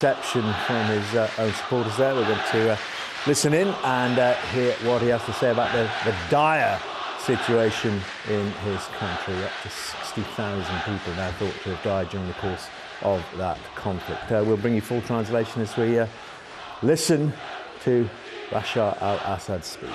reception from his own supporters there. We're going to listen in and hear what he has to say about the dire situation in his country. Up to 60,000 people now thought to have died during the course of that conflict. We'll bring you full translation as we listen to Bashar Al-Assad's speech.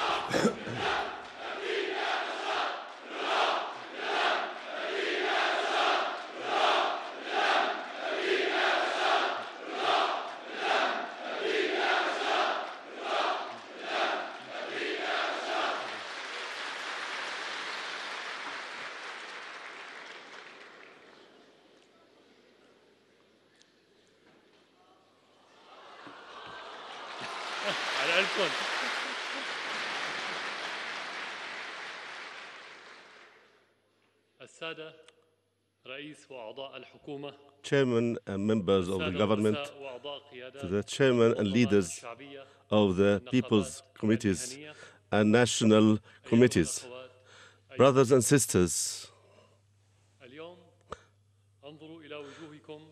Chairman and members of the government, to the chairman and leaders of the people's committees and national committees, brothers and sisters,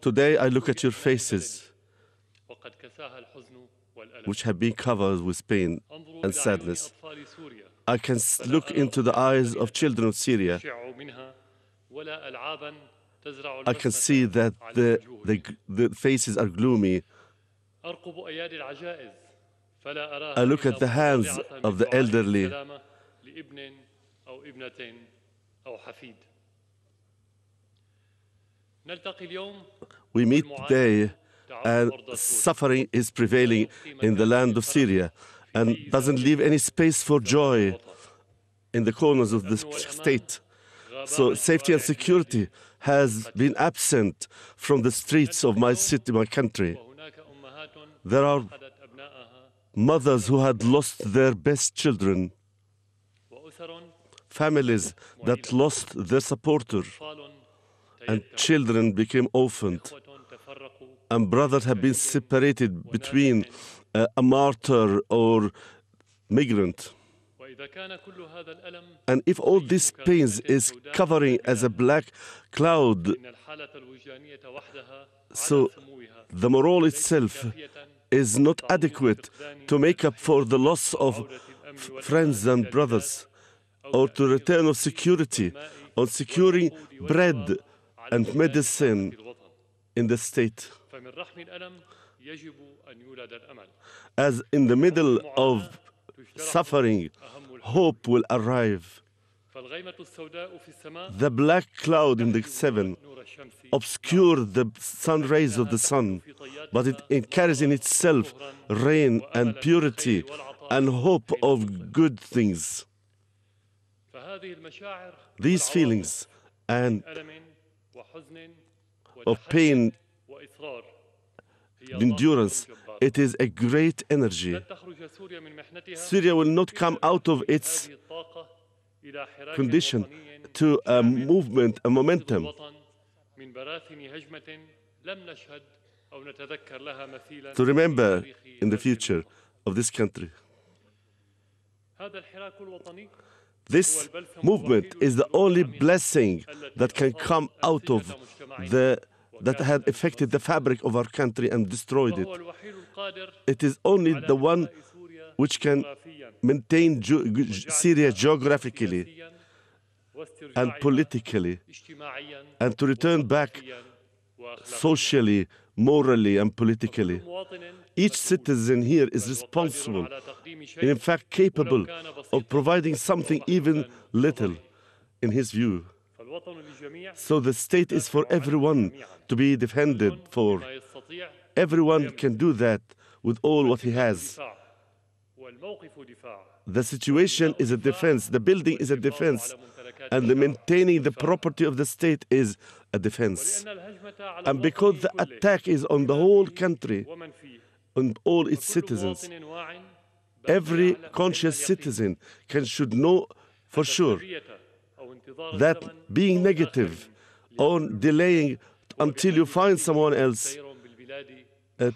today I look at your faces, which have been covered with pain and sadness. I can look into the eyes of children of Syria. I can see that the faces are gloomy. I look at the hands of the elderly. We meet today, and suffering is prevailing in the land of Syria and doesn't leave any space for joy in the corners of the state. So safety and security has been absent from the streets of my city, my country. There are mothers who had lost their best children, families that lost their supporter, and children became orphaned, and brothers have been separated between a martyr or migrant. And if all these pains is covering as a black cloud, so the morale itself is not adequate to make up for the loss of friends and brothers, or to return of security, on securing bread and medicine in the state. As in the middle of suffering, hope will arrive. The black cloud in the heaven obscures the sun rays of the sun, but it carries in itself rain and purity and hope of good things. These feelings and of pain, endurance, it is a great energy. Syria will not come out of its condition to a movement, a momentum, to remember in the future of this country. This movement is the only blessing that can come out of that had affected the fabric of our country and destroyed it. It is only the one which can maintain Syria geographically and politically, and to return back socially, morally, and politically. Each citizen here is responsible and in fact capable of providing something, even little, in his view. So the state is for everyone to be defended for. Everyone can do that with all what he has. The situation is a defense, the building is a defense, and the maintaining the property of the state is a defense. And because the attack is on the whole country, on all its citizens, every conscious citizen should know for sure that being negative or delaying until you find someone else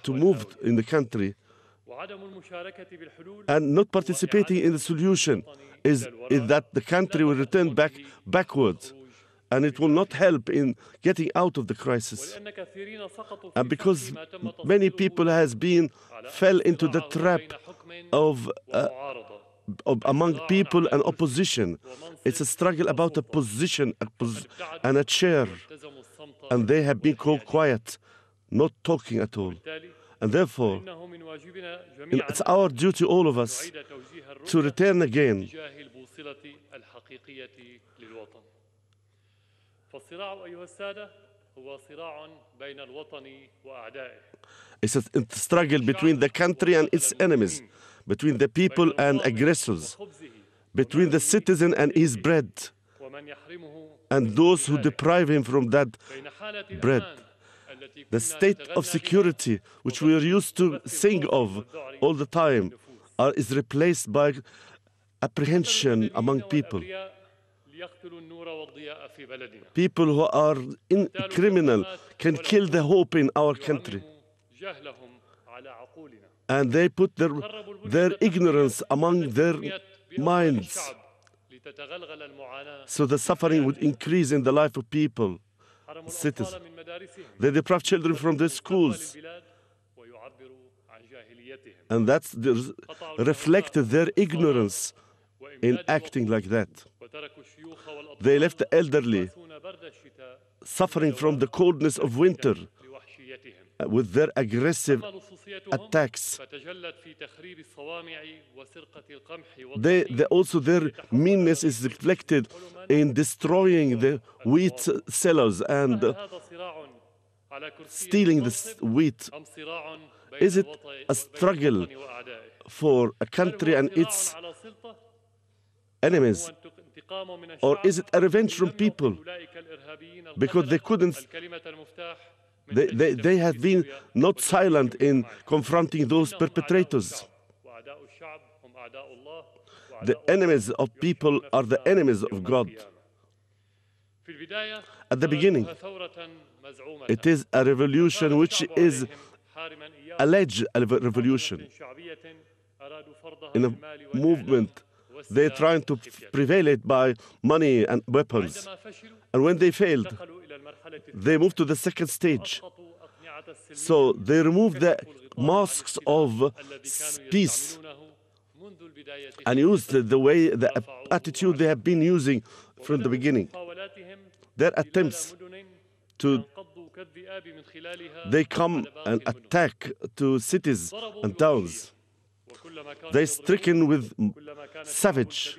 to move in the country and not participating in the solution is that the country will return backwards and it will not help in getting out of the crisis. And because many people fell into the trap of among people and opposition. It's a struggle about a position and a chair, and they have been called quiet, not talking at all. And therefore, it's our duty, all of us, to return again. It's a struggle between the country and its enemies, between the people and aggressors, between the citizen and his bread, and those who deprive him from that bread. The state of security, which we are used to sing of all the time, is replaced by apprehension among people. People who are criminal can kill the hope in our country. And they put their ignorance among their minds. So the suffering would increase in the life of people, citizens. They deprive children from their schools. And that's reflected their ignorance in acting like that. They left the elderly suffering from the coldness of winter with their aggressive attacks. Also their meanness is reflected in destroying the wheat cellars and stealing the wheat. Is it a struggle for a country and its enemies? Or is it a revenge from people? Because they couldn't, they have been not silent in confronting those perpetrators. The enemies of people are the enemies of God. At the beginning, it is a revolution which is alleged a revolution. In a movement, they're trying to prevail it by money and weapons. And when they failed, they moved to the second stage. So they removed the masks of peace and used the attitude they have been using from the beginning. Their attempts they come and attack to cities and towns. They're stricken with savage.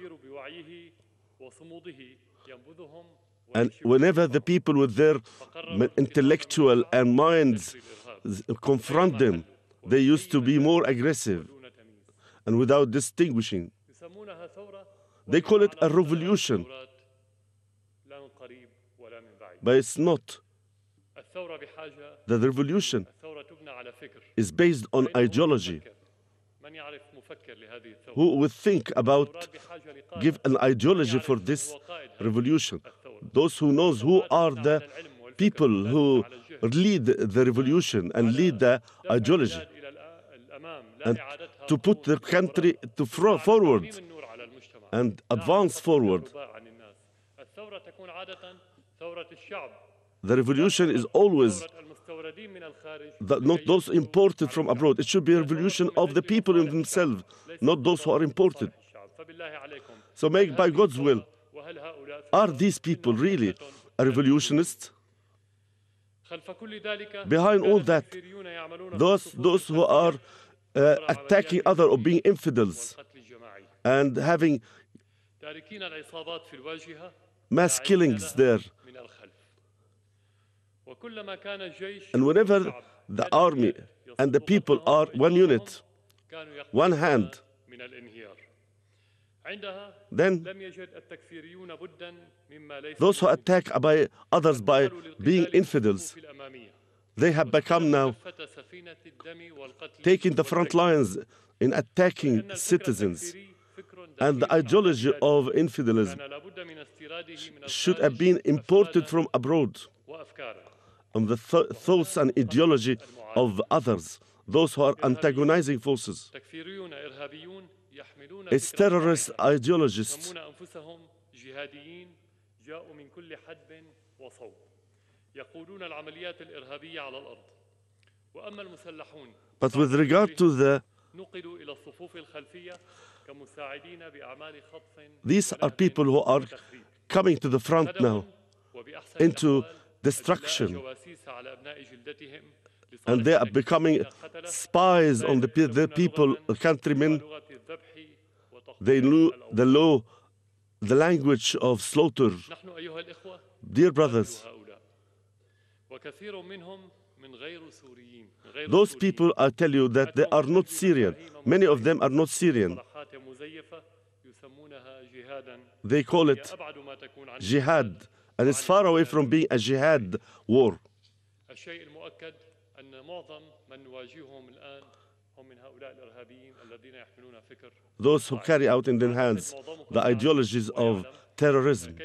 And whenever the people with their intellectual and minds confront them, they used to be more aggressive and without distinguishing. They call it a revolution, but it's not. The revolution is based on ideology. Who would think about, give an ideology for this revolution? Those who knows who are the people who lead the revolution and lead the ideology, and to put the country to forward and advance forward. The revolution is always not those imported from abroad. It should be a revolution of the people in themselves, not those who are imported. So make by God's will. Are these people really a revolutionists? Behind all that, those who are attacking others or being infidels and having mass killings there. And whenever the army and the people are one unit, one hand, then those who attack others by being infidels, they have become now taking the front lines in attacking citizens. And the ideology of infidelism should have been imported from abroad. And the thoughts and ideology of others, those who are antagonizing forces. It's terrorist ideologists جاءوا من كل حدب وصوب يقودون العمليات الإرهابية على الأرض وأما المسلحون But with regard to نقلوا إلى الصفوف الخلفية كمساعدين بأعمال خطف. these are people who are coming to the front now into destruction, and they are becoming spies on the people, the countrymen. They know the law, the language of slaughter. Dear brothers, those people, I tell you, that they are not Syrian. Many of them are not Syrian. They call it jihad, and it's far away from being a jihad war. Those who carry out in their hands the ideologies of terrorism.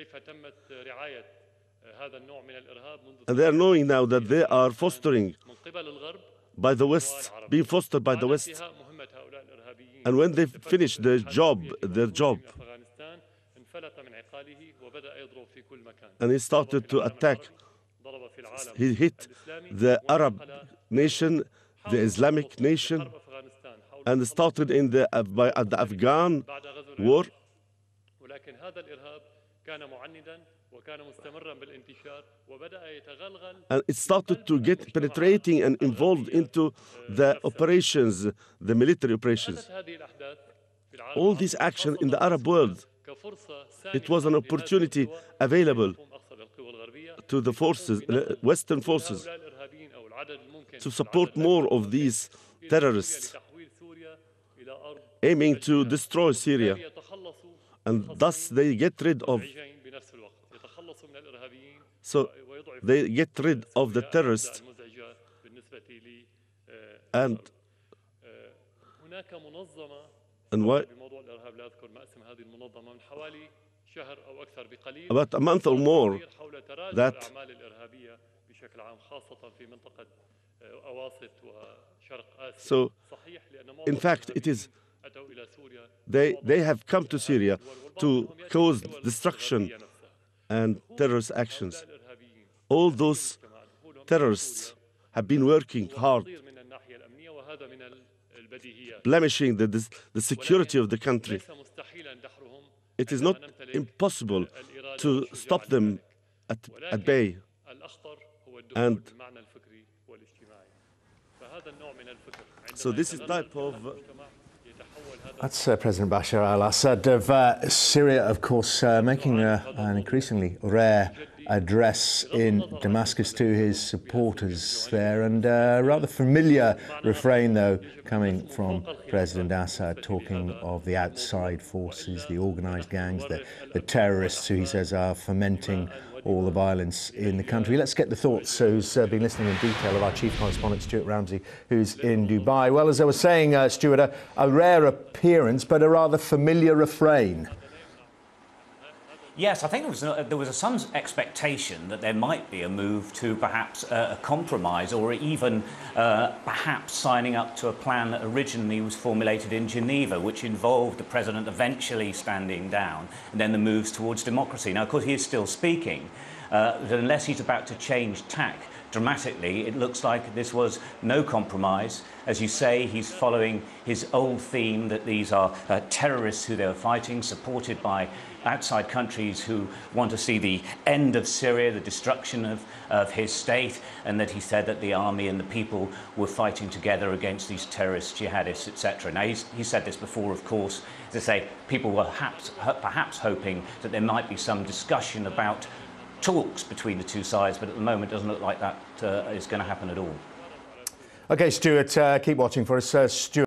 And they are knowing now that they are fostering by the West, being fostered by the West. And when they finish their job, and he started to attack, he hit the Arab nation, the Islamic nation, and started in the Afghan war. And it started to get penetrating and involved into the operations, the military operations. All this action in the Arab world, it was an opportunity available to the forces, Western forces, to support more of these terrorists, aiming to destroy Syria. And thus they get rid of, so they get rid of the terrorists. And why? About a month or more, that so in fact it is they have come to Syria to cause destruction and terrorist actions. All those terrorists have been working hard, blemishing the security of the country. It is not impossible to stop them at bay. And so this is type of... That's President Bashar Al-Assad of Syria, of course, making an increasingly rare address in Damascus to his supporters there, and a rather familiar refrain, though, coming from President Assad, talking of the outside forces, the organised gangs, the terrorists who he says are fomenting all the violence in the country. Let's get the thoughts, who's been listening in detail, of our chief correspondent, Stuart Ramsey, who's in Dubai. Well, as I was saying, Stuart, a rare appearance, but a rather familiar refrain. Yes, I think there was some expectation that there might be a move to perhaps a compromise, or even perhaps signing up to a plan that originally was formulated in Geneva, which involved the president eventually standing down, and then the moves towards democracy. Now, of course, he is still speaking, that unless he's about to change tack dramatically, it looks like this was no compromise. As you say, he's following his old theme that these are terrorists who they were fighting, supported by outside countries who want to see the end of Syria, the destruction of his state, and that he said that the army and the people were fighting together against these terrorists, jihadists, etc. Now, he said this before, of course, to say people were perhaps hoping that there might be some discussion about talks between the two sides, but at the moment it doesn't look like that is going to happen at all. OK, Stuart, keep watching for us. Stuart.